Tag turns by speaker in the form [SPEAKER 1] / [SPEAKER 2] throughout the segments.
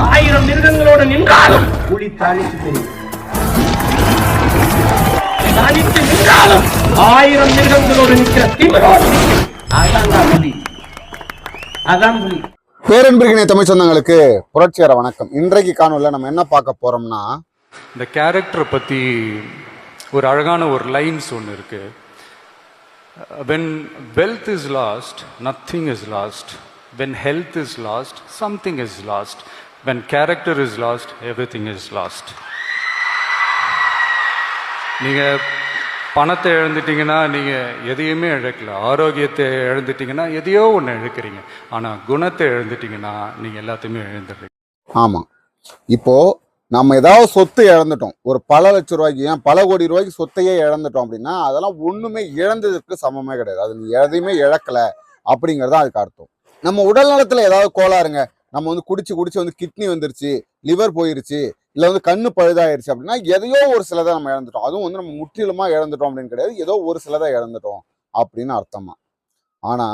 [SPEAKER 1] 1000 மிருகங்களோடு நின்றாலும் புலி தனித்து தெரியும். தனித்து நின்றாலும் 1000 மிருகங்களோடு நிற்கிற திமிரோடு அதான் புலி. அதான் புலி.
[SPEAKER 2] பேரன்பிற்கினை தமிழ் சொந்தங்களுக்கு புரட்சிகர வணக்கம். இன்றைக்கு காணொலியில் நம்ம என்ன பார்க்க போறோம்னா,
[SPEAKER 3] இந்த கேரக்டரை பற்றி ஒரு அழகான ஒரு லைன்ஸ் ஒன்று இருக்கு. when wealth is lost, nothing is lost. when health is lost, something is lost. when character is lost, everything is lost. நீங்கள் பணத்தை இழந்துட்டீங்கன்னா நீங்கள் எதையுமே இழக்கல. ஆரோக்கியத்தை இழந்துட்டீங்கன்னா எதையோ ஒன்று இழக்கிறீங்க. ஆனால் குணத்தை இழந்துட்டீங்கன்னா நீங்கள் எல்லாத்தையுமே இழந்துடுறீங்க.
[SPEAKER 2] ஆமாம், இப்போ நம்ம ஏதாவது சொத்து இழந்துட்டோம், ஒரு பல லட்சம் ரூபாய்க்கு, ஏன் பல கோடி ரூபாய்க்கு சொத்தையே இழந்துட்டோம் அப்படின்னா அதெல்லாம் ஒண்ணுமே இழந்ததுக்கு சமமே கிடையாது. அது நீ எதையுமே இழக்கல அப்படிங்கிறது அதுக்கு அர்த்தம். நம்ம உடல் நலத்துல ஏதாவது கோளாறுங்க, நம்ம வந்து குடிச்சு வந்து கிட்னி வந்துருச்சு, லிவர் போயிருச்சு, இல்லை வந்து கண்ணு பழுதாயிருச்சு அப்படின்னா எதையோ ஒரு சிலதை நம்ம இழந்துட்டோம். அதுவும் வந்து நம்ம முற்றிலுமா இழந்துட்டோம் அப்படின்னு கிடையாது, ஏதோ ஒரு சிலதை இழந்துட்டோம் அப்படின்னு அர்த்தமா. ஆனா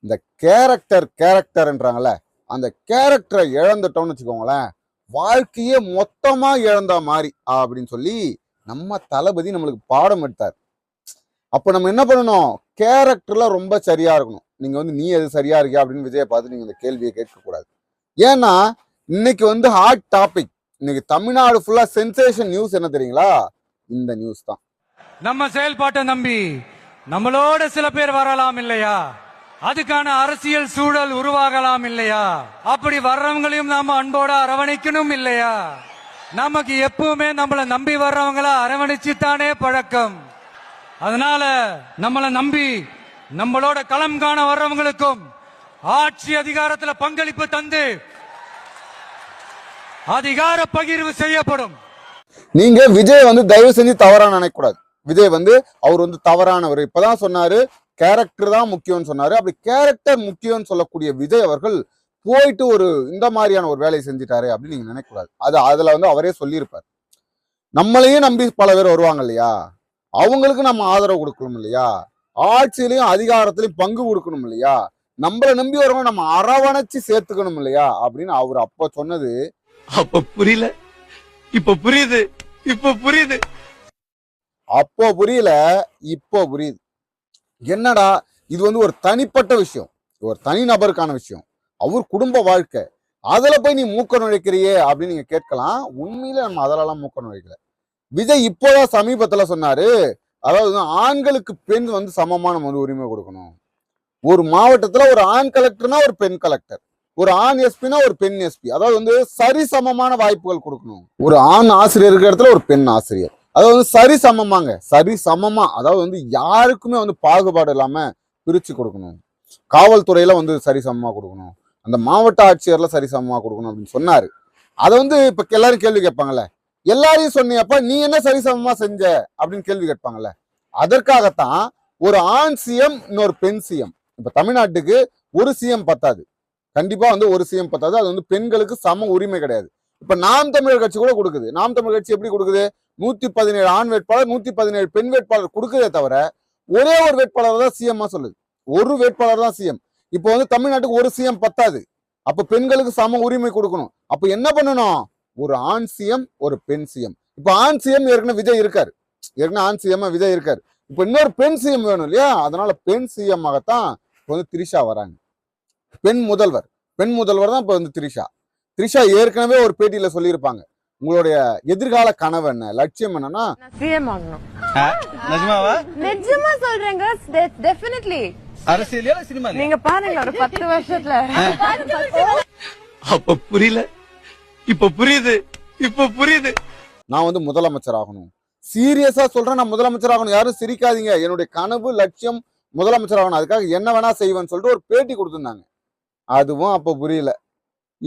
[SPEAKER 2] இந்த கேரக்டர்ன்றாங்கல்ல, அந்த கேரக்டரை இழந்துட்டோம்னு வச்சுக்கோங்களேன், வாழ்க்கையே மொத்தமா இழந்த மாதிரி அப்படின்னு சொல்லி நம்ம தளபதி நம்மளுக்கு பாடம் எடுத்தார். அப்ப நம்ம என்ன பண்ணணும், கேரக்டர்ல ரொம்ப சரியா இருக்கணும். நீங்க வந்து நீ எது சரியா இருக்கியா அப்படின்னு விஜயை பார்த்து நீங்க இந்த கேள்வியை கேட்கக்கூடாது. ஏன்னா இன்னைக்கு வந்து ஹாட் டாபிக், இன்னைக்கு தமிழ்நாடு ஃபுல்லா சென்சேஷன் நியூஸ் என்ன தெரியுங்களா? இந்த நியூஸ் தான்.
[SPEAKER 4] நம்ம செயல்பாட்டை நம்பி நம்மளோட சில பேர் வரலாம் இல்லையா, அதுக்கான அரசியல் சூழல் உருவாகலாம் இல்லையா, அப்படி வர்றவங்களையும் நாம அன்போட அரவணைக்கணும் இல்லையா. நமக்கு எப்பவுமே நம்மள நம்பி வர்றவங்கள அரவணைச்சுத்தானே பழக்கம். அதனால நம்மளை நம்பி நம்மளோட களம் காண வர்றவங்களுக்கும் ஆட்சி அதிகாரத்துல பங்களிப்பு தந்து அதிகார பகிர்வு செய்யப்படும்.
[SPEAKER 2] நீங்க விஜய் வந்து தயவு செஞ்சு தவறா நினைக்கக்கூடாது. விஜய் வந்து அவர் வந்து தவறானவர். இப்பதான் சொன்னாரு கேரக்டர் தான் முக்கியம்னு சொன்னாரு. அப்படி கேரக்டர் முக்கியம்னு சொல்லக்கூடிய விஜய் அவர்கள் போயிட்டு ஒரு இந்த மாதிரியான ஒரு வேலையை செஞ்சுட்டாரு அப்படின்னு நீங்க நினைக்கக்கூடாது. அதுல வந்து அவரே சொல்லியிருப்பார், நம்மளையும் நம்பி பல பேர் வருவாங்க இல்லையா, அவங்களுக்கு நம்ம ஆதரவு கொடுக்கணும் இல்லையா, ஆட்சியிலையும் அதிகாரத்திலையும் பங்கு கொடுக்கணும் இல்லையா, நம்மளை நம்பி வரவங்க நம்ம அரவணைச்சு சேர்த்துக்கணும் இல்லையா அப்படின்னு அவர் அப்ப சொன்னது.
[SPEAKER 5] அப்ப புரியல, இப்ப புரியுது, இப்ப புரியுது.
[SPEAKER 2] அப்போ புரியல, இப்போ புரியுது. என்னடா இது வந்து ஒரு தனிப்பட்ட விஷயம், ஒரு தனி நபருக்கான விஷயம், அவர் குடும்ப வாழ்க்கை, அதுல போய் நீ மூக்க நுழைக்கிறியே அப்படின்னு நீங்க கேட்கலாம். உண்மையில நம்ம அதெல்லாம் மூக்க நுழைக்கல. விஜய் இப்போதான் சமீபத்துல சொன்னாரு, அதாவது ஆண்களுக்கு பெண் வந்து சமமான வந்து உரிமை கொடுக்கணும். ஒரு மாவட்டத்துல ஒரு ஆண் கலெக்டர்னா ஒரு பெண் கலெக்டர், ஒரு ஆண் எஸ்பினா ஒரு பெண் எஸ்பி, அதாவது வந்து சரிசமமான வாய்ப்புகள் கொடுக்கணும். ஒரு ஆண் ஆசிரியர் இருக்கிற இடத்துல ஒரு பெண் ஆசிரியர், அதாவது வந்து சரிசமமா, அதாவது வந்து யாருக்குமே வந்து பாகுபாடு இல்லாம பிரிச்சு கொடுக்கணும். காவல்துறையில வந்து சரிசமமா கொடுக்கணும், அந்த மாவட்ட ஆட்சியர்ல சரிசமமா கொடுக்கணும் அப்படின்னு சொன்னாரு. அதை வந்து இப்ப எல்லாரும் கேள்வி கேட்பாங்கல்ல, எல்லாரையும் சொன்னியப்ப நீ என்ன சரிசமமா செஞ்ச அப்படின்னு கேள்வி கேட்பாங்கல்ல. அதற்காகத்தான் ஒரு ஆண் சிஎம் இன்னொரு பெண் சிஎம். இப்ப தமிழ்நாட்டுக்கு ஒரு சிஎம் பத்தாது, கண்டிப்பா வந்து ஒரு சிஎம் பத்தாது. அது வந்து பெண்களுக்கு சம உரிமை கிடையாது. இப்ப நாம் தமிழர் கட்சி கூட கொடுக்குது. நாம் தமிழர் கட்சி எப்படி கொடுக்குது, 117 ஆண் வேட்பாளர் 117 பெண் வேட்பாளர் கொடுக்குதே தவிர ஒரே ஒரு வேட்பாளர் தான் சிஎம் சொல்லுது, ஒரு வேட்பாளர் தான் சிஎம். இப்போ வந்து தமிழ்நாட்டுக்கு ஒரு சிஎம் பத்தாது, அப்ப பெண்களுக்கு சம உரிமை கொடுக்கணும். அப்ப என்ன பண்ணணும், ஒரு ஆண் சிஎம் ஒரு பெண் சிஎம். இப்ப ஆண் சிஎம் ஏற்கனவே விஜய் இருக்காரு, ஏற்கனவே ஆண் சிஎம் விஜய் இருக்காரு. இப்ப இன்னொரு பெண் சிஎம் வேணும் இல்லையா, அதனால பெண் சிஎம் ஆகத்தான் இப்ப வந்து திரிஷா வராங்க. பெண் முதல்வர் தான் இப்ப வந்து திரிஷா ஏற்கனவே ஒரு பேட்டியில சொல்லியிருப்பாங்க, உங்களுடைய எதிர்கால கனவு என்ன, லட்சியம் என்னன்னா
[SPEAKER 6] சிஎம் ஆகணும்.
[SPEAKER 5] நிஜமாவா?
[SPEAKER 6] நிஜமா சொல்றேங்க, டெஃபினெட்லி.
[SPEAKER 5] அரசியலையா சினிமா?
[SPEAKER 6] நீங்க பாருங்க ஒரு 10 வருஷத்துல.
[SPEAKER 5] அப்ப புரியல, இப்ப புரியுது, இப்ப புரியுது.
[SPEAKER 2] நான் வந்து முதலமைச்சர் ஆகணும், சீரியஸா சொல்றேன், நான் முதலமைச்சர் ஆகணும், யாரும் சிரிக்காதீங்க, என்னுடைய கனவு லட்சியம் முதலமைச்சர் ஆகணும், அதுக்காக என்ன வேணா செய்வேன்னு சொல்லிட்டு ஒரு பேட்டி கொடுத்துருந்தாங்க. அதுவும் அப்ப புரியல.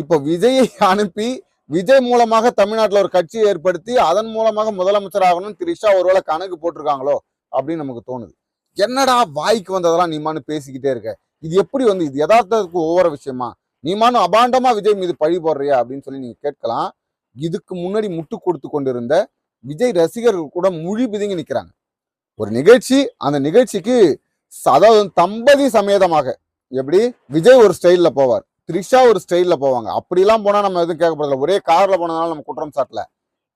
[SPEAKER 2] இப்ப விஜயை அனுப்பி விஜய் மூலமாக தமிழ்நாட்டில் ஒரு கட்சியை ஏற்படுத்தி அதன் மூலமாக முதலமைச்சர் ஆகணும்னு திரிஷா ஒருவேளை கணக்கு போட்டிருக்காங்களோ அப்படின்னு நமக்கு தோணுது. என்னடா வாய்க்கு வந்ததெல்லாம் நீமானு பேசிக்கிட்டே இருக்க, இது எப்படி வந்து இது யதார்த்தத்துக்கு ஒவ்வொரு விஷயமா, நீமானு அபாண்டமா விஜய் மீது பழி போடுறியா அப்படின்னு சொல்லி நீங்க கேட்கலாம். இதுக்கு முன்னாடி முட்டு கொடுத்து கொண்டிருந்த விஜய் ரசிகர்கள் கூட மொழி பிதுங்கி நிற்கிறாங்க. ஒரு நிகழ்ச்சி, அந்த நிகழ்ச்சிக்கு அதாவது தம்பதி சமேதமாக எப்படி விஜய் ஒரு ஸ்டைல்ல போவார், த்ரிஷா ஒரு ஸ்டைல்ல போவாங்க. அப்படிலாம் போனா நம்ம எதுவும் கேட்கப்படுறதில்ல. ஒரே கார்ல போனதுனால நம்ம குற்றம் சாட்டல.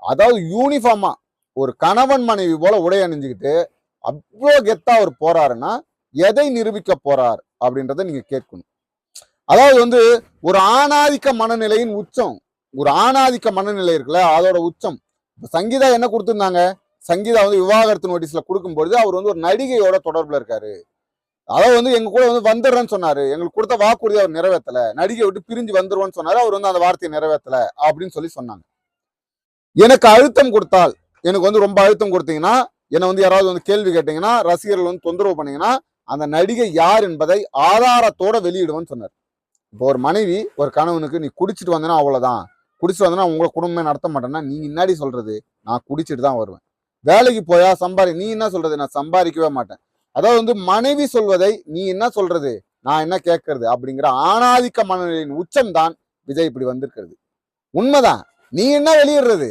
[SPEAKER 2] அதாவது யூனிஃபார்மா ஒரு கணவன் மனைவி போல உடை அணிஞ்சுக்கிட்டு அவ்வளோ கெத்தா அவர் போறாருன்னா எதை நிரூபிக்க போறார் அப்படின்றத நீங்க கேட்கணும். அதாவது வந்து ஒரு ஆணாதிக்க மனநிலையின் உச்சம், ஒரு ஆணாதிக்க மனநிலை இருக்குல்ல, அதோட உச்சம். சங்கீதா என்ன கொடுத்திருந்தாங்க, சங்கீதா வந்து விவாகரத்து நோட்டீஸ்ல கொடுக்கும்பொழுது அவர் வந்து ஒரு நடிகையோட தொடர்புல இருக்காரு. அதாவது வந்து எங்க கூட வந்து வந்துடுறேன்னு சொன்னாரு, எங்களுக்கு கொடுத்த வாக்குறுதி அவர் நிறைவேற்றல, நடிகை விட்டு பிரிஞ்சு வந்துருவோன்னு சொன்னாரு, அவர் வந்து அந்த வார்த்தையை நிறைவேற்றல அப்படின்னு சொல்லி சொன்னாங்க. எனக்கு அழுத்தம் கொடுத்தால், எனக்கு வந்து ரொம்ப அழுத்தம் கொடுத்தீங்கன்னா, என்னை வந்து யாராவது வந்து கேள்வி கேட்டீங்கன்னா, ரசிகர்கள் வந்து தொந்தரவு பண்ணீங்கன்னா, அந்த நடிகை யார் என்பதை ஆதாரத்தோட வெளியிடுவேன்னு சொன்னார். இப்போ ஒரு மனைவி ஒரு கணவனுக்கு நீ குடிச்சிட்டு வந்தனா அவ்வளவுதான், குடிச்சிட்டு வந்தனா உங்களை குடும்பமே நடத்த மாட்டேன்னா நீ முன்னாடி சொல்றது நான் குடிச்சிட்டு தான் வருவேன், வேலைக்கு போயா நீ என்ன சொல்றது நான் சம்பாதிக்கவே மாட்டேன். அதாவது வந்து மனைவி சொல்வதை நீ என்ன சொல்றது நான் என்ன கேட்கறது அப்படிங்கிற ஆணாதிக்க மனநிலையின் உச்சம் தான் விஜய் இப்படி வந்திருக்கிறது. உண்மைதான். நீ என்ன வெளியிடுறது,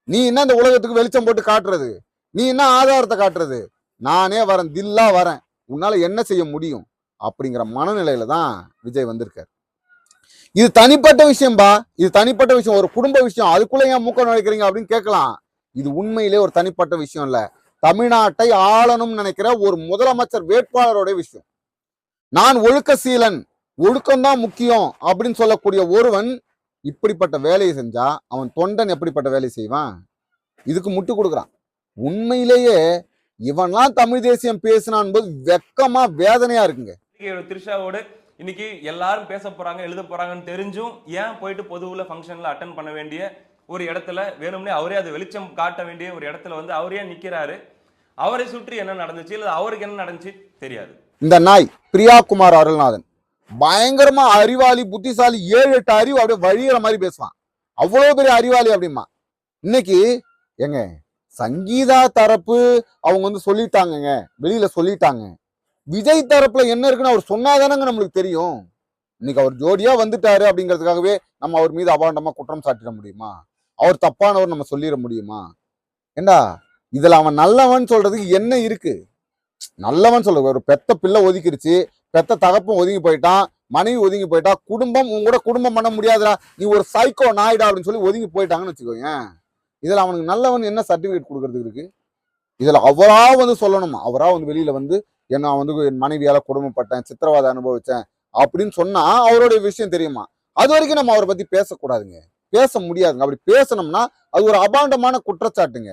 [SPEAKER 2] நீ என்ன இந்த உலகத்துக்கு வெளிச்சம் போட்டு காட்டுறது, நீ என்ன ஆதாரத்தை காட்டுறது, நானே வரேன், தில்லா வரேன், உன்னால என்ன செய்ய முடியும் அப்படிங்கிற மனநிலையில தான் விஜய் வந்திருக்காரு. இது தனிப்பட்ட விஷயம்பா, இது தனிப்பட்ட விஷயம், ஒரு குடும்ப விஷயம், அதுக்குள்ள ஏன் மூக்க நுழைக்கிறீங்க அப்படின்னு கேட்கலாம். இது உண்மையிலே ஒரு தனிப்பட்ட விஷயம் இல்ல, தமிழ்நாட்டை ஆளணும்னு நினைக்கிற ஒரு முதலமைச்சர் வேட்பாளருடைய விஷயம். நான் ஒழுக்க சீலன், ஒழுக்கம்தான் முக்கியம் அப்படின்னு சொல்லக்கூடிய ஒருவன் இப்படிப்பட்ட வேலையை செஞ்சா அவன் தொண்டன் எப்படிப்பட்ட வேலை செய்வான்? இதுக்கு முட்டு கொடுக்குறான். உண்மையிலேயே இவன்லாம் தமிழ் தேசியம் பேசினான் போது வெக்கமா வேதனையா இருக்குங்க.
[SPEAKER 7] த்ரிஷாவோடு இன்னைக்கு எல்லாரும் பேச போறாங்க எழுத போறாங்கன்னு தெரிஞ்சும் ஏன் போயிட்டு பொதுவுல ஃபங்க்ஷன்ல அட்டன் பண்ண வேண்டிய ஒரு இடத்துல வேணும்னே அவரே அது வெளிச்சம் காட்ட வேண்டிய ஒரு இடத்துல வந்து அவரே நிக்கிறாரு. அவரை சுற்றி என்ன நடந்துச்சு இல்ல அவருக்கு என்ன நடந்துச்சு தெரியாது.
[SPEAKER 2] இந்த நாய் பிரியா குமார் அருள்நாதன் பயங்கரமா அறிவாளி, புத்திசாலி, 7-8 அறிவு அப்படியே வழியிற மாதிரி பேசுவான். அவ்வளவு பெரிய அறிவாளி அப்படிமா. இன்னைக்கு எங்க சங்கீதா தரப்பு அவங்க வந்து சொல்லிட்டாங்க, வெளியில சொல்லிட்டாங்க. விஜய் தரப்புல என்ன இருக்குன்னு அவர் சொன்னாதானங்க நம்மளுக்கு தெரியும். இன்னைக்கு அவர் ஜோடியா வந்துட்டாரு அப்படிங்கிறதுக்காகவே நம்ம அவர் மீது அபாண்டமா குற்றம் சாட்டிட முடியுமா? அவர் தப்பானவர் நம்ம சொல்லிட முடியுமா? ஏண்டா இதுல அவன் நல்லவன் சொல்றதுக்கு என்ன இருக்கு? நல்லவன் சொல்ற ஒரு பெத்த பிள்ளை ஒதுக்கிருச்சு, பெத்த தகப்பம் ஒதுங்கி போயிட்டான், மனைவி ஒதுங்கி போயிட்டா, குடும்பம் உங்க கூட குடும்பம் பண்ண முடியாதுடா, நீ ஒரு சைக்கோ நாயிடா அப்படின்னு சொல்லி ஒதுங்கி போயிட்டாங்கன்னு வச்சுக்கோங்க. இதுல அவனுக்கு நல்லவன் என்ன சர்டிபிகேட் கொடுக்கறதுக்கு இருக்கு? இதுல அவரா வந்து சொல்லணுமா, அவரா வந்து வெளியில வந்து என்ன வந்து என் மனைவியால கொடுமைப்பட்டேன், சித்திரவாதை அனுபவிச்சேன் அப்படின்னு சொன்னா அவருடைய விஷயம் தெரியுமா? அது வரைக்கும் நம்ம அவரை பத்தி பேசக்கூடாதுங்க, பேச முடியாதுங்க. அப்படி பேசணும்னா அது ஒரு அபாண்டமான குற்றச்சாட்டுங்க.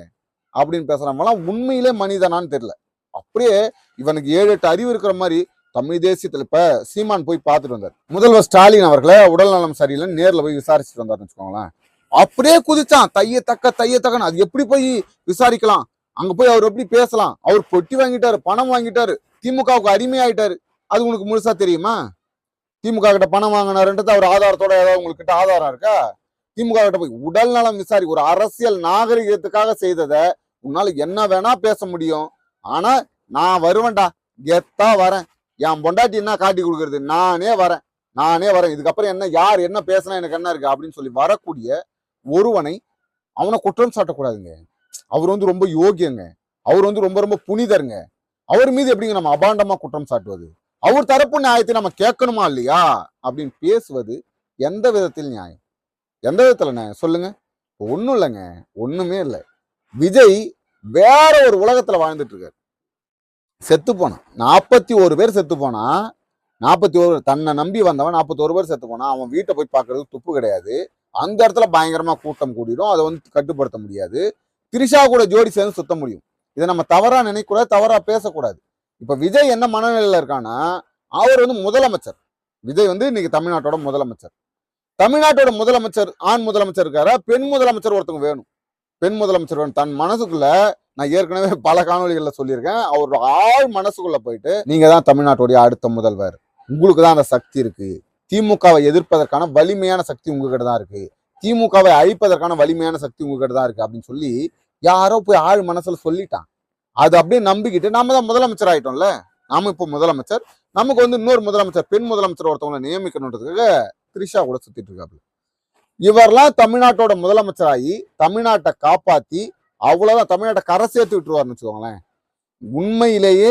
[SPEAKER 2] அப்படின்னு பேசுறவங்கலாம் உண்மையிலே மனிதனான்னு தெரியல. அப்படியே இவனுக்கு 7-8 அறிவு இருக்கிற மாதிரி தமிழ் தேசியத்துல இப்ப சீமான் போய் பார்த்துட்டு வந்தார். முதல்வர் ஸ்டாலின் அவர்களை உடல் நலம் சரியில்லைன்னு நேர்ல போய் விசாரிச்சுட்டு வந்தாருன்னு வச்சுக்கோங்களேன். அப்படியே குதிச்சான் தையத்தக்கன்னு. அது எப்படி போய் விசாரிக்கலாம், அங்க போய் அவர் எப்படி பேசலாம், அவர் பொட்டி வாங்கிட்டாரு, பணம் வாங்கிட்டாரு, திமுகவுக்கு அடிமையாயிட்டாரு. அது உங்களுக்கு முழுசா தெரியுமா? திமுக கிட்ட பணம் வாங்கினாருன்றது அவர் ஆதாரத்தோட ஏதாவது உங்களுக்கு கிட்ட ஆதாரம் இருக்கா? திமுக கிட்ட போய் உடல் நலம் விசாரி, ஒரு அரசியல் நாகரிகத்துக்காக செய்ததை உன்னால என்ன வேணா பேச முடியும். ஆனா நான் வருவேன்டா, கெத்தா வரேன், என் பொண்டாட்டி என்ன காட்டி கொடுக்கறது, நானே வரேன், இதுக்கப்புறம் என்ன யார் என்ன பேசினா எனக்கு என்ன இருக்கு அப்படின்னு சொல்லி வரக்கூடிய ஒருவனை அவனை குற்றம் சாட்டக்கூடாதுங்க. அவர் வந்து ரொம்ப யோகியங்க, அவர் வந்து ரொம்ப ரொம்ப புனிதருங்க. அவர் மீது எப்படிங்க நம்ம அபாண்டமா குற்றம் சாட்டுவது? அவர் தரப்பு நியாயத்தை நம்ம கேட்கணுமா இல்லையா அப்படின்னு பேசுவது எந்த விதத்தில் நியாயம்? எந்த விதத்துல நியாயம் சொல்லுங்க? ஒண்ணும் இல்லைங்க, ஒண்ணுமே இல்லை. விஜய் வேற ஒரு உலகத்துல வாழ்ந்துட்டு இருக்காரு. செத்து போனான் 41 பேர் செத்து போனா, 41 தன்னை நம்பி வந்தவன் 41 பேர் செத்து போனா. அவன் வீட்டை போய் பார்க்கறது துப்பு கிடையாது. அந்த இடத்துல பயங்கரமா கூட்டம் கூடிடும், அதை வந்து கட்டுப்படுத்த முடியாது. திரிஷா கூட ஜோடி சேர்ந்து சுத்த முடியும். இதை நம்ம தவறா நினைக்கூடாது, தவறா பேசக்கூடாது. இப்ப விஜய் என்ன மனநிலையில இருக்கான்னா, அவர் வந்து முதலமைச்சர். விஜய் வந்து இன்னைக்கு தமிழ்நாட்டோட முதலமைச்சர். தமிழ்நாட்டோட முதலமைச்சர் ஆண் முதலமைச்சர் இருக்காரா, பெண் முதலமைச்சர் ஒருத்தவங்க வேணும். பெண் முதலமைச்சர் வேணும். தன் மனசுக்குள்ள நான் ஏற்கனவே பல காணொலிகள்ல சொல்லியிருக்கேன், அவரோட ஆள் மனசுக்குள்ள போயிட்டு நீங்க தான் தமிழ்நாட்டுடைய அடுத்த முதல்வர், உங்களுக்கு தான் அந்த சக்தி இருக்கு, திமுகவை எதிர்ப்பதற்கான வலிமையான சக்தி உங்ககிட்ட தான் இருக்கு, திமுகவை அழிப்பதற்கான வலிமையான சக்தி உங்ககிட்ட தான் இருக்கு அப்படின்னு சொல்லி யாரோ போய் ஆள் மனசுல சொல்லிட்டான். அது அப்படியே நம்பிக்கிட்டு நாம தான் முதலமைச்சர் ஆயிட்டோம்ல. நாம இப்போ முதலமைச்சர், நமக்கு வந்து இன்னொரு முதலமைச்சர் பெண் முதலமைச்சர் ஒருத்தவங்களை நியமிக்கணுன்றதுக்காக த்ரிஷா கூட சுத்திட்டு இருக்காப்புல. இவரெல்லாம் தமிழ்நாட்டோட முதலமைச்சராகி தமிழ்நாட்டை காப்பாத்தி அவ்வளவுதான், தமிழ்நாட்டை கரை சேர்த்து விட்டுருவாருன்னு வச்சுக்கோங்களேன். உண்மையிலேயே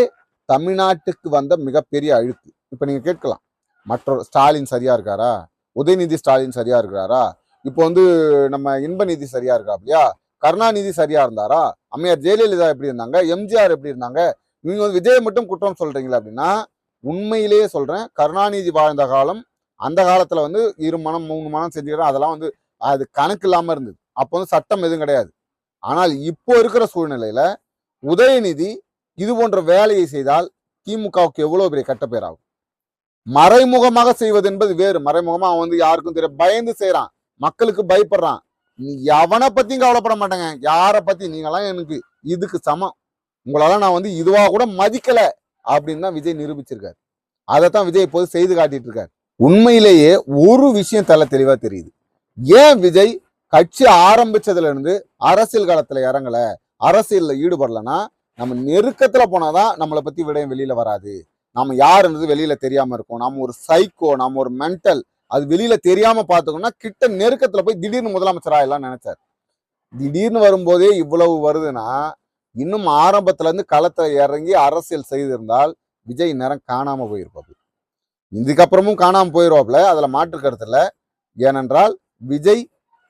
[SPEAKER 2] தமிழ்நாட்டுக்கு வந்த மிகப்பெரிய அழுக்கு. இப்ப நீங்க கேட்கலாம், மற்றொரு ஸ்டாலின் சரியா இருக்காரா, உதயநிதி ஸ்டாலின் சரியா இருக்கிறாரா? இப்போ வந்து நம்ம இன்பநிதி சரியா இருக்கா இல்லையா? கருணாநிதி சரியா இருந்தாரா? அம்மையார் ஜெயலலிதா எப்படி இருந்தாங்க? எம்ஜிஆர் எப்படி இருந்தாங்க? நீங்க வந்து விஜயை மட்டும் குற்றம் சொல்றீங்களா அப்படின்னா, உண்மையிலேயே சொல்றேன், கருணாநிதி வாழ்ந்த காலம், அந்த காலத்துல வந்து 2 மனம் 3 மனம் செஞ்சுக்கிறோம், அதெல்லாம் வந்து அது கணக்கு இல்லாம இருந்தது. அப்போ வந்து சட்டம் எதுவும் கிடையாது. ஆனால் இப்போ இருக்கிற சூழ்நிலையில உதயநிதி இது போன்ற வேலையை செய்தால் திமுகவுக்கு எவ்வளவு பெரிய கெட்ட பேர் ஆகும். மறைமுகமாக செய்வது என்பது வேறு. மறைமுகமா அவன் வந்து யாருக்கும் தெரியும், பயந்து செய்யறான், மக்களுக்கு பயப்படுறான். நீ எவனை பத்தியும் கவலைப்பட மாட்டேங்க, யாரை பத்தி நீங்களாம் எனக்கு இதுக்கு சமம், உங்களெல்லாம் நான் வந்து இதுவா கூட மதிக்கல அப்படின்னு தான் விஜய் நிரூபிச்சிருக்காரு. அதைத்தான் விஜய் இப்போது செய்து காட்டிட்டு இருக்காரு. உண்மையிலேயே ஒரு விஷயம் தெளிவா தெரியுது. ஏன் விஜய் கட்சி ஆரம்பிச்சதுல இருந்து அரசியல் காலத்துல இறங்கல, அரசியல்ல ஈடுபடலன்னா, நம்ம நெருக்கத்துல போனாதான் நம்மளை பத்தி விடயம் வெளியில வராது. நாம யாருன்றது வெளியில தெரியாம இருக்கும். நாம ஒரு சைக்கோ, நாம ஒரு மென்டல், அது வெளியில தெரியாம பாத்துக்கணும்னா கிட்ட நெருக்கத்துல போய் திடீர்னு முதலமைச்சர் ஆயிடலாம் நினைச்சார். திடீர்னு வரும்போதே இவ்வளவு வருதுன்னா, இன்னும் ஆரம்பத்துல இருந்து களத்தை இறங்கி அரசியல் செய்திருந்தால் விஜய் நேரம் காணாம போயிருப்பாரு. இதுக்கப்புறமும் காணாம போயிருவாப்ல, அதுல மாற்று கருத்து இல்லை. ஏனென்றால் விஜய்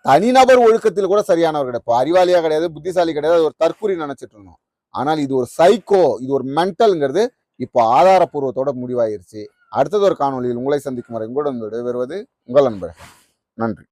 [SPEAKER 2] தனிநபர் ஒழுக்கத்தில் கூட சரியானவர் கிடையாது, அறிவாளியா கிடையாது, புத்திசாலி கிடையாது, ஒரு தற்குறி நினைச்சிட்டு இருந்தோம். ஆனால் இது ஒரு சைக்கோ, இது ஒரு மென்டல்ங்கிறது இப்போ ஆதாரப்பூர்வத்தோட முடிவாயிருச்சு. அடுத்தது ஒரு காணொலியில் உங்களை சந்திக்கும் வரை உங்களுடன் விடைபெறுவது உங்கள் நண்பர். நன்றி.